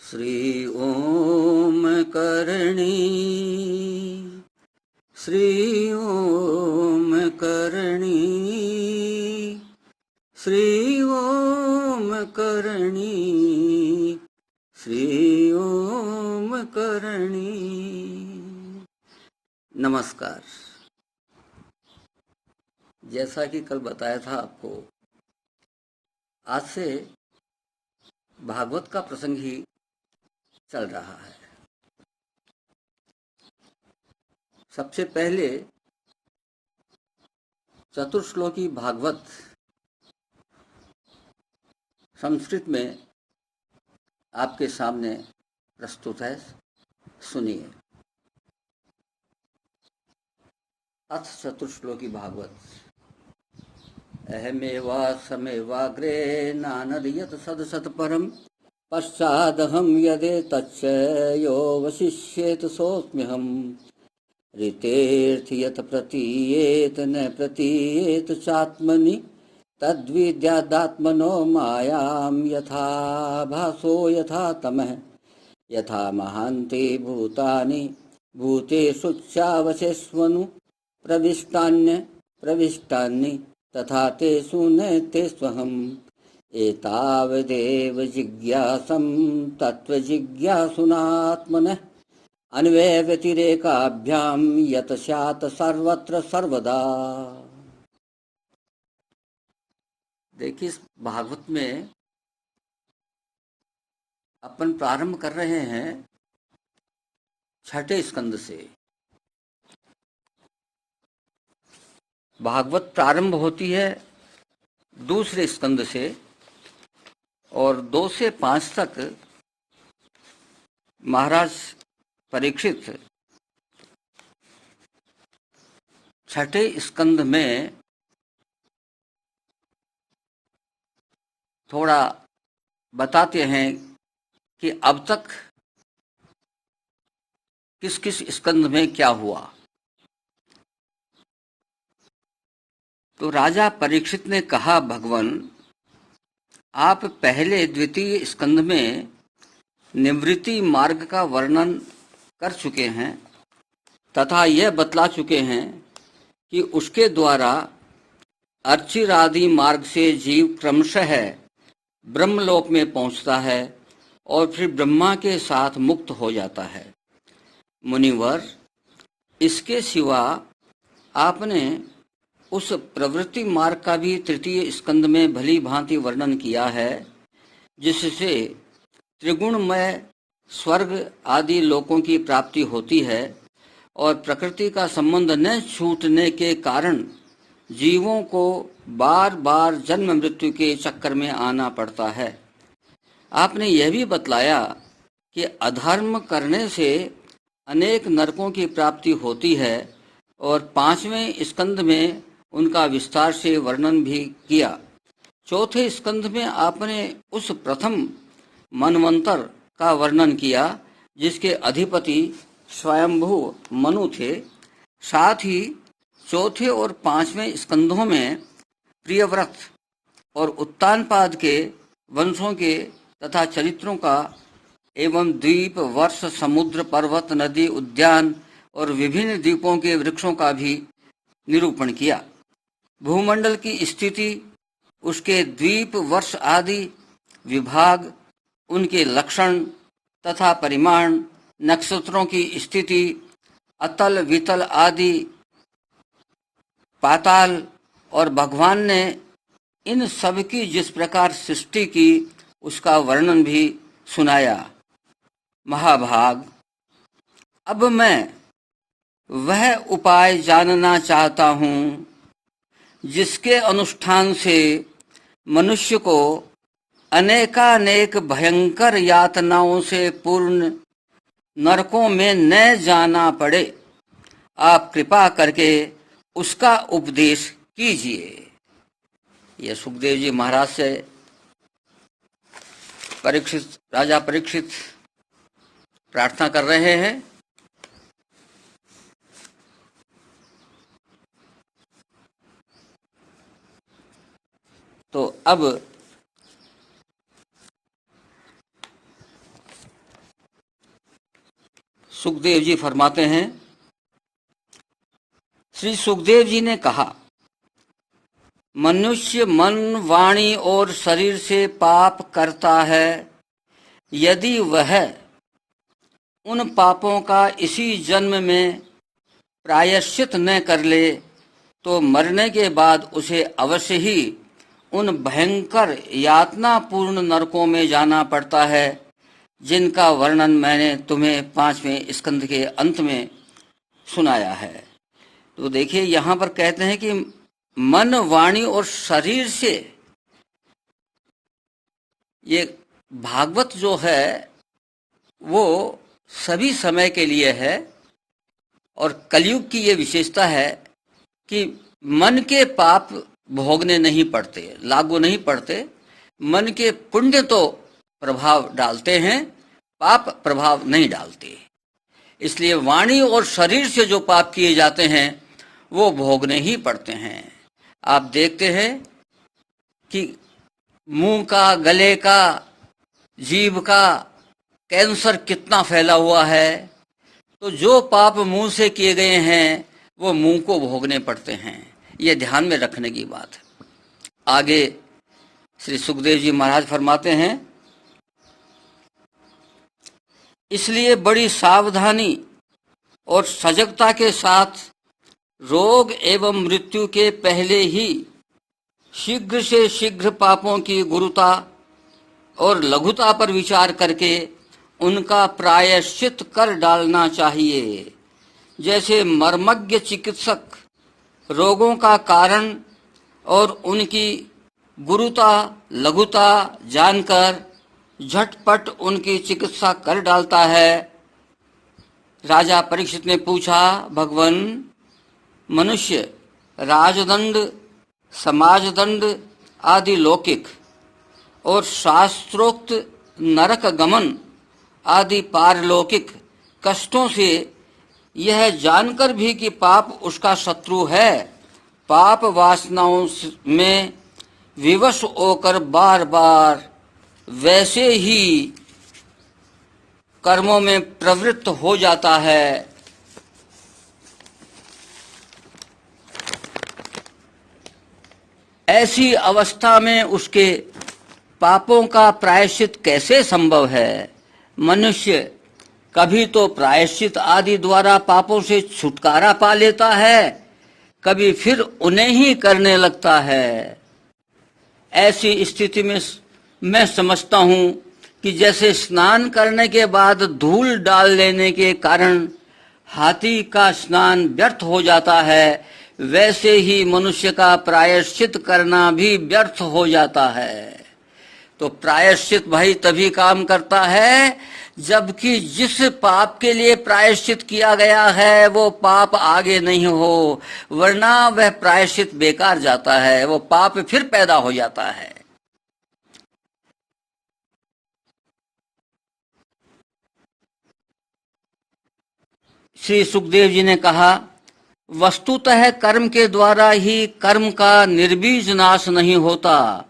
श्री ओम करणी, श्री ओम करणी, श्री ओम करणी, श्री ओम करणी। नमस्कार। जैसा कि कल बताया था आपको, आज से भागवत का प्रसंग ही चल रहा है। सबसे पहले चतुर्श्लोकी भागवत संस्कृत में आपके सामने प्रस्तुत है, सुनिए। अथ चतुर्श्लोकी भागवत। अहमेवासमेवाग्रे नानदयत सदसत परम, पश्चादहं यदेतच्च यो वशिष्येत सोऽस्म्यहम्। ऋतेऽर्थ यत् प्रतीयेत न प्रतीयेत चात्मनि, तद्विद्यादात्मनो मायां यथा भासो यथा तमः। यथा महान्ते भूतानि भूतेषु चावशेष्वनु, प्रविष्टान्य तथा तेषु न तेष्वहम्। एतावदेव जिज्ञासं तत्त्वजिज्ञासुनात्मनः, अन्वयव्यतिरेकाभ्यां यत् स्यात् सर्वत्र सर्वदा। देखिए, इस भागवत में अपन प्रारंभ कर रहे हैं छठे स्कंद से। भागवत प्रारंभ होती है दूसरे स्कंद से और 2 से 5 तक महाराज परीक्षित छठे स्कंद में थोड़ा बताते हैं कि अब तक किस किस स्कंद में क्या हुआ। तो राजा परीक्षित ने कहा, भगवान, आप पहले द्वितीय स्कंद में निवृत्ति मार्ग का वर्णन कर चुके हैं तथा यह बतला चुके हैं कि उसके द्वारा अर्चिरादि मार्ग से जीव क्रमशः ब्रह्मलोक में पहुंचता है और फिर ब्रह्मा के साथ मुक्त हो जाता है। मुनिवर, इसके सिवा आपने उस प्रवृत्ति मार्ग का भी तृतीय स्कंद में भली भांति वर्णन किया है, जिससे त्रिगुणमय स्वर्ग आदि लोकों की प्राप्ति होती है और प्रकृति का संबंध न छूटने के कारण जीवों को बार बार जन्म मृत्यु के चक्कर में आना पड़ता है। आपने यह भी बतलाया कि अधर्म करने से अनेक नरकों की प्राप्ति होती है और 5वें स्कंद में उनका विस्तार से वर्णन भी किया। चौथे स्कंद में आपने उस प्रथम मनवंतर का वर्णन किया जिसके अधिपति स्वयंभू मनु थे। साथ ही चौथे और 5वें स्कंदों में प्रियव्रत और उत्तानपाद के वंशों के तथा चरित्रों का एवं द्वीप, वर्ष, समुद्र, पर्वत, नदी, उद्यान और विभिन्न द्वीपों के वृक्षों का भी निरूपण किया। भूमंडल की स्थिति, उसके द्वीप, वर्ष आदि विभाग, उनके लक्षण तथा परिमाण, नक्षत्रों की स्थिति, अतल वितल आदि पाताल, और भगवान ने इन सब की जिस प्रकार सृष्टि की उसका वर्णन भी सुनाया। महाभाग, अब मैं वह उपाय जानना चाहता हूँ जिसके अनुष्ठान से मनुष्य को अनेकानेक भयंकर यातनाओं से पूर्ण नरकों में न जाना पड़े। आप कृपा करके उसका उपदेश कीजिए। यह सुखदेव जी महाराज से राजा परीक्षित प्रार्थना कर रहे हैं। तो अब सुखदेव जी फरमाते हैं, श्री सुखदेव जी ने कहा, मनुष्य मन, वाणी और शरीर से पाप करता है। यदि वह उन पापों का इसी जन्म में प्रायश्चित न कर ले तो मरने के बाद उसे अवश्य ही उन भयंकर यातनापूर्ण नरकों में जाना पड़ता है, जिनका वर्णन मैंने तुम्हें 5वें स्कंद के अंत में सुनाया है। तो देखिए, यहाँ पर कहते हैं कि मन, वाणी और शरीर से, ये भागवत जो है वो सभी समय के लिए है, और कलयुग की ये विशेषता है कि मन के पाप भोगने नहीं पड़ते, लागू नहीं पड़ते। मन के पुण्य तो प्रभाव डालते हैं, पाप प्रभाव नहीं डालते। इसलिए वाणी और शरीर से जो पाप किए जाते हैं वो भोगने ही पड़ते हैं। आप देखते हैं कि मुंह का, गले का, जीभ का कैंसर कितना फैला हुआ है। तो जो पाप मुंह से किए गए हैं वो मुंह को भोगने पड़ते हैं। ये ध्यान में रखने की बात है। आगे श्री सुखदेव जी महाराज फरमाते हैं, इसलिए बड़ी सावधानी और सजगता के साथ रोग एवं मृत्यु के पहले ही शीघ्र से शीघ्र पापों की गुरुता और लघुता पर विचार करके उनका प्रायश्चित कर डालना चाहिए। जैसे मर्मज्ञ चिकित्सक रोगों का कारण और उनकी गुरुता लघुता जानकर झटपट उनकी चिकित्सा कर डालता है। राजा परीक्षित ने पूछा, भगवान, मनुष्य राजदंड, समाजदंड आदि लौकिक और शास्त्रोक्त नरक गमन आदि पारलौकिक कष्टों से यह जानकर भी कि पाप उसका शत्रु है, पाप वासनाओं में विवश होकर बार बार वैसे ही कर्मों में प्रवृत्त हो जाता है। ऐसी अवस्था में उसके पापों का प्रायश्चित कैसे संभव है? मनुष्य कभी तो प्रायश्चित आदि द्वारा पापों से छुटकारा पा लेता है, कभी फिर उन्हें ही करने लगता है। ऐसी स्थिति में मैं समझता हूँ कि जैसे स्नान करने के बाद धूल डाल लेने के कारण हाथी का स्नान व्यर्थ हो जाता है, वैसे ही मनुष्य का प्रायश्चित करना भी व्यर्थ हो जाता है। तो प्रायश्चित भाई तभी काम करता है जबकि जिस पाप के लिए प्रायश्चित किया गया है वो पाप आगे नहीं हो, वरना वह प्रायश्चित बेकार जाता है, वो पाप फिर पैदा हो जाता है। श्री सुखदेव जी ने कहा, वस्तुतः कर्म के द्वारा ही कर्म का निर्बीज नाश नहीं होता,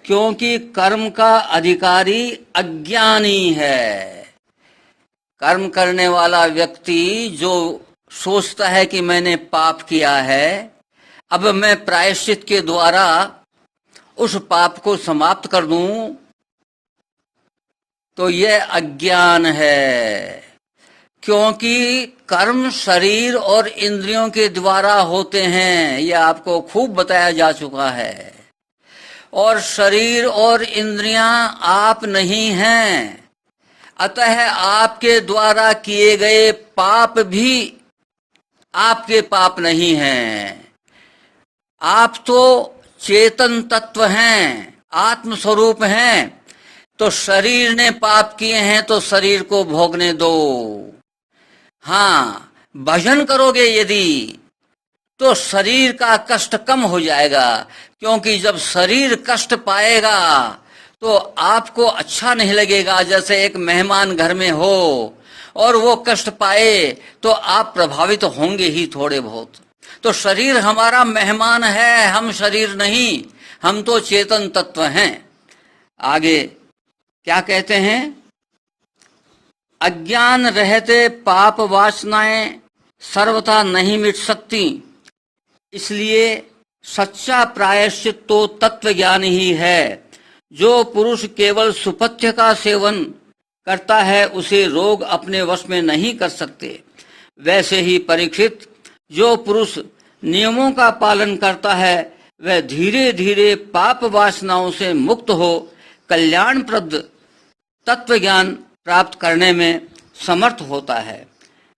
क्योंकि कर्म का अधिकारी अज्ञानी है। कर्म करने वाला व्यक्ति जो सोचता है कि मैंने पाप किया है, अब मैं प्रायश्चित के द्वारा उस पाप को समाप्त कर दूं, तो यह अज्ञान है। क्योंकि कर्म शरीर और इंद्रियों के द्वारा होते हैं, यह आपको खूब बताया जा चुका है। और शरीर और इंद्रियां आप नहीं हैं, अतः आपके द्वारा किए गए पाप भी आपके पाप नहीं हैं। आप तो चेतन तत्व हैं, आत्म स्वरूप हैं। तो शरीर ने पाप किए हैं तो शरीर को भोगने दो। हाँ, भजन करोगे यदि तो शरीर का कष्ट कम हो जाएगा, क्योंकि जब शरीर कष्ट पाएगा तो आपको अच्छा नहीं लगेगा। जैसे एक मेहमान घर में हो और वो कष्ट पाए तो आप प्रभावित होंगे ही थोड़े बहुत। तो शरीर हमारा मेहमान है, हम शरीर नहीं, हम तो चेतन तत्व हैं। आगे क्या कहते हैं? अज्ञान रहते पाप वासनाएं सर्वथा नहीं मिट सकती। इसलिए सच्चा प्रायश्चित तो तत्व ज्ञान ही है। जो पुरुष केवल सुपथ्य का सेवन करता है उसे रोग अपने वश में नहीं कर सकते। वैसे ही परीक्षित, जो पुरुष नियमों का पालन करता है वह धीरे धीरे पाप वासनाओं से मुक्त हो कल्याणप्रद तत्व ज्ञान प्राप्त करने में समर्थ होता है।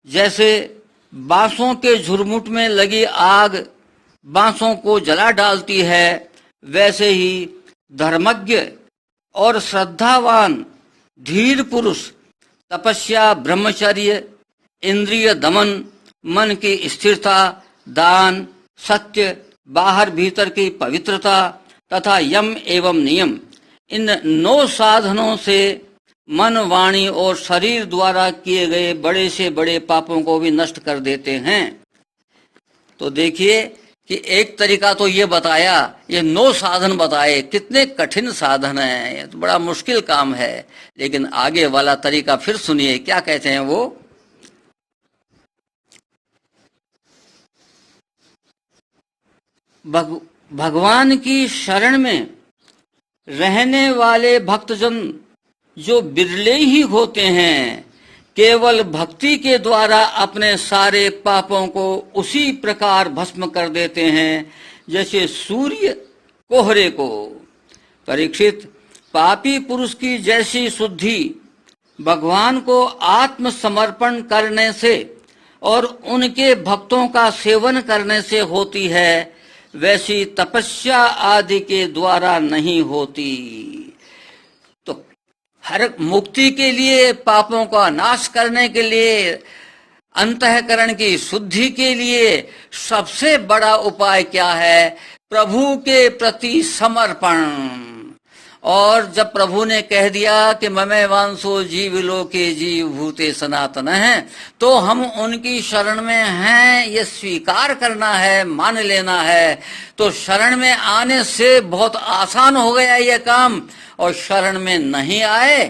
जैसे बांसों के झुरमुट में लगी आग बांसों को जला डालती है, वैसे ही धर्मज्ञ और श्रद्धावान धीर पुरुष तपस्या, ब्रह्मचर्य, इंद्रिय दमन, मन की स्थिरता, दान, सत्य, बाहर भीतर की पवित्रता तथा यम एवं नियम, इन 9 साधनों से मन, वाणी और शरीर द्वारा किए गए बड़े से बड़े पापों को भी नष्ट कर देते हैं। तो देखिए कि एक तरीका तो ये बताया, ये 9 साधन बताए, कितने कठिन साधन हैं, ये तो बड़ा मुश्किल काम है। लेकिन आगे वाला तरीका फिर सुनिए, क्या कहते हैं वो। भगवान की शरण में रहने वाले भक्तजन जो बिरले ही होते हैं, केवल भक्ति के द्वारा अपने सारे पापों को उसी प्रकार भस्म कर देते हैं जैसे सूर्य कोहरे को। परीक्षित, पापी पुरुष की जैसी शुद्धि भगवान को आत्मसमर्पण करने से और उनके भक्तों का सेवन करने से होती है, वैसी तपस्या आदि के द्वारा नहीं होती। तो हर मुक्ति के लिए, पापों का नाश करने के लिए, अंतःकरण की शुद्धि के लिए सबसे बड़ा उपाय क्या है? प्रभु के प्रति समर्पण। और जब प्रभु ने कह दिया कि ममे वांसो जीव लोके जीव भूते सनातन है, तो हम उनकी शरण में हैं, ये स्वीकार करना है, मान लेना है। तो शरण में आने से बहुत आसान हो गया ये काम, और शरण में नहीं आए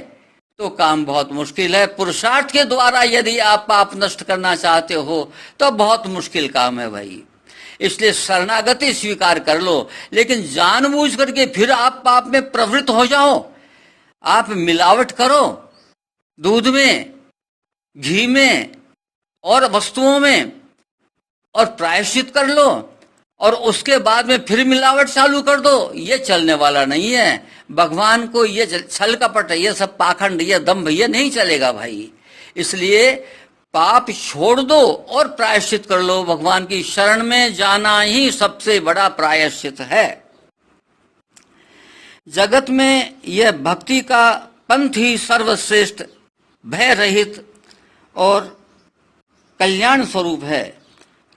तो काम बहुत मुश्किल है। पुरुषार्थ के द्वारा यदि आप पाप नष्ट करना चाहते हो तो बहुत मुश्किल काम है भाई। इसलिए शरणागति स्वीकार कर लो, लेकिन जानबूझ करके फिर आप पाप में प्रवृत्त हो जाओ। आप मिलावट करो दूध में, घी में और वस्तुओं में, और प्रायश्चित कर लो, और उसके बाद में फिर मिलावट चालू कर दो। ये चलने वाला नहीं है। भगवान को ये छल कपट, ये सब पाखंड, ये दंभ, ये नहीं चलेगा भाई। इसलिए पाप छोड़ दो और प्रायश्चित कर लो। भगवान की शरण में जाना ही सबसे बड़ा प्रायश्चित है। जगत में यह भक्ति का पंथ ही सर्वश्रेष्ठ, भय रहित और कल्याण स्वरूप है,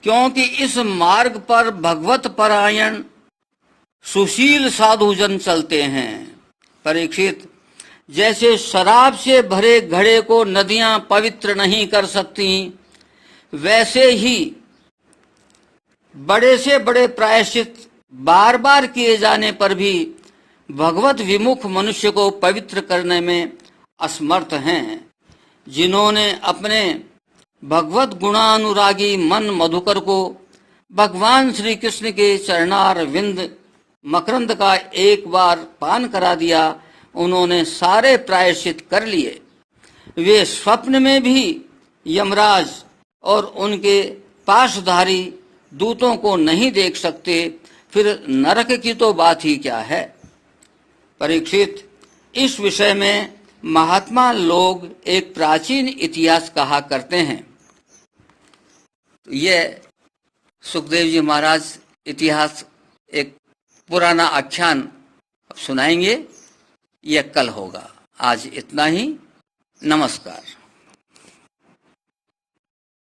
क्योंकि इस मार्ग पर भगवत परायण सुशील साधुजन चलते हैं। परीक्षित, जैसे शराब से भरे घड़े को नदियां पवित्र नहीं कर सकती, वैसे ही बड़े से बड़े प्रायश्चित बार बार किए जाने पर भी भगवत विमुख मनुष्य को पवित्र करने में असमर्थ हैं। जिन्होंने अपने भगवत गुणानुरागी मन मधुकर को भगवान श्री कृष्ण के चरणार विंद मकरंद का एक बार पान करा दिया, उन्होंने सारे प्रायश्चित कर लिए। वे स्वप्न में भी यमराज और उनके पाशधारी दूतों को नहीं देख सकते, फिर नरक की तो बात ही क्या है। परीक्षित, इस विषय में महात्मा लोग एक प्राचीन इतिहास कहा करते हैं। तो ये सुखदेव जी महाराज इतिहास एक पुराना आख्यान सुनाएंगे, यह कल होगा। आज इतना ही। नमस्कार।